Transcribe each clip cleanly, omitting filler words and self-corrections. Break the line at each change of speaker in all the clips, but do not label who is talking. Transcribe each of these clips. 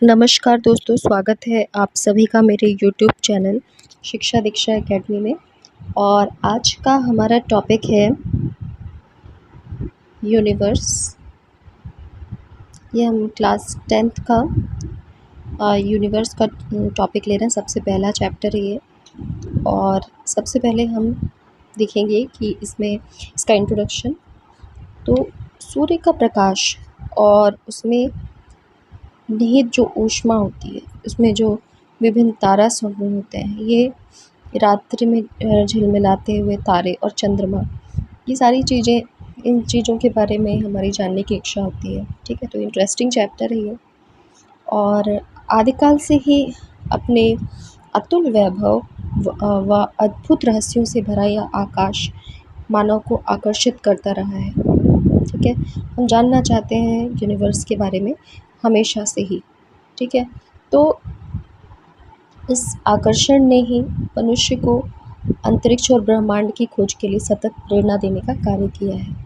नमस्कार दोस्तों, स्वागत है आप सभी का मेरे यूट्यूब चैनल शिक्षा दीक्षा एकेडमी में। और आज का हमारा टॉपिक है यूनिवर्स। ये हम क्लास 10th का यूनिवर्स का टॉपिक ले रहे हैं। सबसे पहला चैप्टर है ये। और सबसे पहले हम देखेंगे कि इसमें इसका इंट्रोडक्शन। तो सूर्य का प्रकाश और उसमें निहित जो ऊष्मा होती है, उसमें जो विभिन्न तारा समूह होते हैं, ये रात्रि में झिलमिलाते हुए तारे और चंद्रमा, ये सारी चीज़ें, इन चीज़ों के बारे में हमारी जानने की इच्छा होती है। ठीक है, तो इंटरेस्टिंग चैप्टर है ये। और आदिकाल से ही अपने अतुल वैभव व अद्भुत रहस्यों से भरा यह आकाश मानव को आकर्षित करता रहा है। ठीक है, हम जानना चाहते हैं यूनिवर्स के बारे में हमेशा से ही। ठीक है, तो इस आकर्षण ने ही मनुष्य को अंतरिक्ष और ब्रह्मांड की खोज के लिए सतत प्रेरणा देने का कार्य किया है।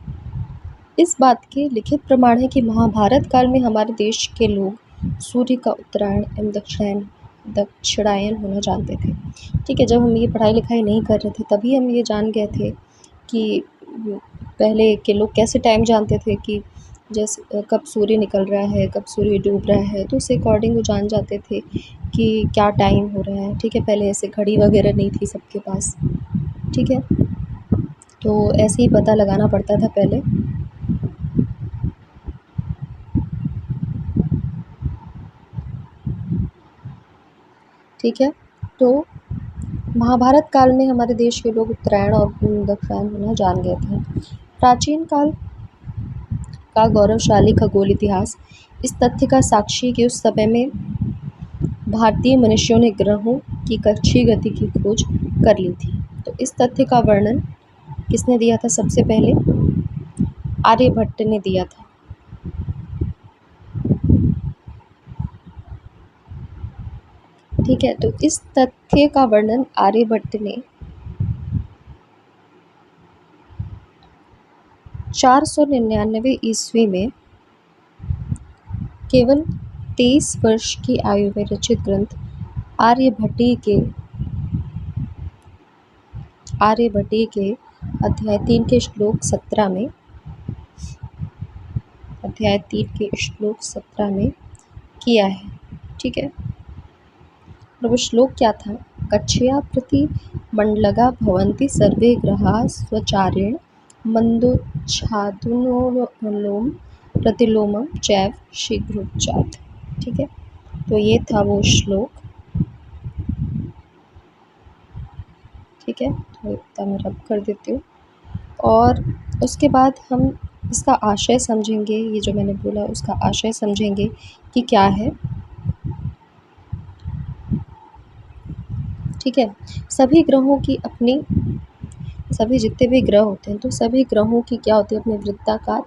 इस बात के लिखित प्रमाण है कि महाभारत काल में हमारे देश के लोग सूर्य का उत्तरायण एवं दक्षिणायन होना जानते थे। ठीक है, जब हम ये पढ़ाई लिखाई नहीं कर रहे थे तभी हम ये जान गए थे कि पहले के लोग कैसे टाइम जानते थे कि जैसे कब सूर्य निकल रहा है, कब सूर्य डूब रहा है, तो उसके अकॉर्डिंग वो जान जाते थे कि क्या टाइम हो रहा है। ठीक है, पहले ऐसे घड़ी वगैरह नहीं थी सबके पास। ठीक है, तो ऐसे ही पता लगाना पड़ता था पहले। ठीक है, तो महाभारत काल में हमारे देश के लोग उत्तरायण और दक्षिणायन होना जान गए थे। प्राचीन काल का गौरवशाली खगोल इतिहास इस तथ्य का साक्षी है कि उस समय में भारतीय मनुष्यों ने ग्रहों की कक्षीय गति की खोज कर ली थी। तो इस तथ्य का वर्णन किसने दिया था? सबसे पहले आर्यभट्ट ने दिया था। ठीक है, तो इस तथ्य का वर्णन आर्यभट्ट ने 499 ईस्वी में केवल 23 वर्ष की आयु में रचित ग्रंथ आर्यभट्टीय के अध्याय 3 के श्लोक 17 में किया है। ठीक है, और वो श्लोक क्या था? कक्षया प्रति मंडलगा भवन्ति सर्वे ग्रहाः स्वचारेण मंदोच्छादनोलोम प्रतिलोमं चैव शीघ्रोच्चात। ठीक है, तो ये था वो श्लोक। ठीक है, तो इतना मैं रब कर देती हूँ। और उसके बाद हम इसका आशय समझेंगे। ये जो मैंने बोला उसका आशय समझेंगे कि क्या है। ठीक है, सभी ग्रहों की अपनी, सभी जितने भी ग्रह होते हैं, तो सभी ग्रहों की क्या होती है? अपने वृत्ताकार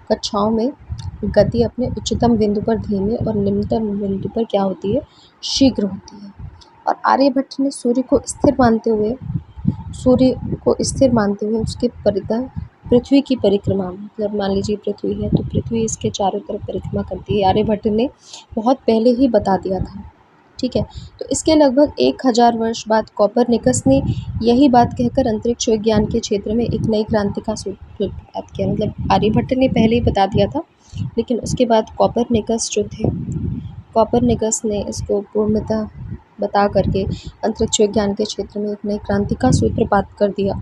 कक्षाओं में गति अपने उच्चतम बिंदु पर धीमे और निम्नतम बिंदु पर क्या होती है? शीघ्र होती है। और आर्यभट्ट ने सूर्य को स्थिर मानते हुए उसके परितः पृथ्वी की परिक्रमा, मतलब मान लीजिए पृथ्वी है तो पृथ्वी इसके चारों तरफ परिक्रमा करती है, आर्यभट्ट ने बहुत पहले ही बता दिया था। ठीक है, तो इसके लगभग 1000 वर्ष बाद कोपरनिकस ने यही बात कहकर अंतरिक्ष विज्ञान के क्षेत्र में एक नई क्रांति का सूत्रपात किया। मतलब आर्यभट्ट ने पहले ही बता दिया था, लेकिन उसके बाद कोपरनिकस ने इसको पूर्णतः बता करके अंतरिक्ष विज्ञान के क्षेत्र में एक नई क्रांति का सूत्रपात कर दिया।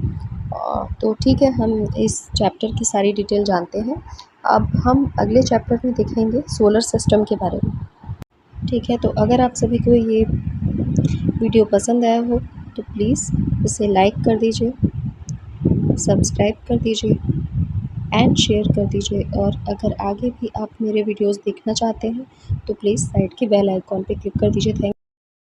तो ठीक है, हम इस चैप्टर की सारी डिटेल जानते हैं। अब हम अगले चैप्टर में देखेंगे सोलर सिस्टम के बारे में। ठीक है, तो अगर आप सभी को ये वीडियो पसंद आया हो तो प्लीज़ इसे लाइक कर दीजिए, सब्सक्राइब कर दीजिए एंड शेयर कर दीजिए। और अगर आगे भी आप मेरे वीडियोस देखना चाहते हैं तो प्लीज़ साइड के बेल आइकॉन पे क्लिक कर दीजिए। थैंक